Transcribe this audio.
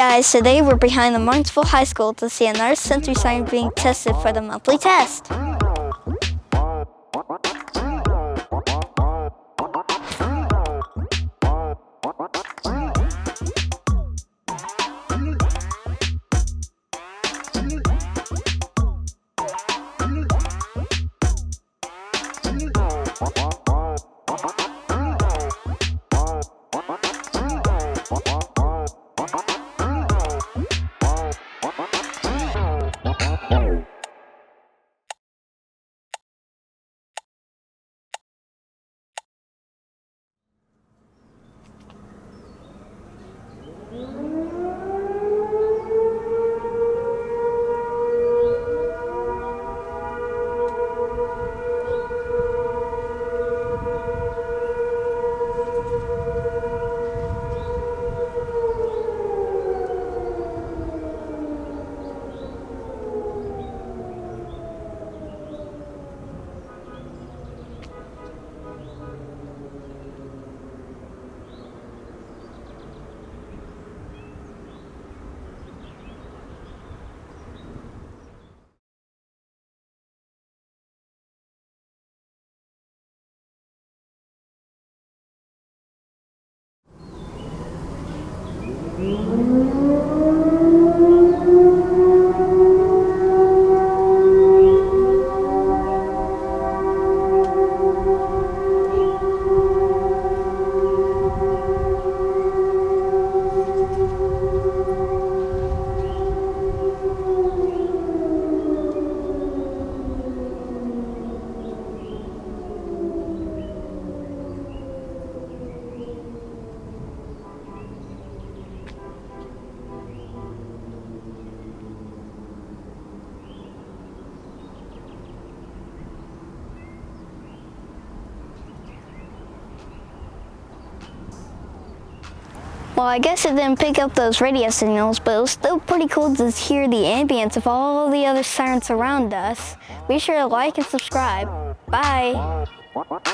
guys, today we're behind the Martinsville High School to see another Sentry Siren being tested for the monthly test. Well, I guess it didn't pick up those radio signals, but it was still pretty cool to hear the ambience of all the other sirens around us. Be sure to like and subscribe. Bye! What?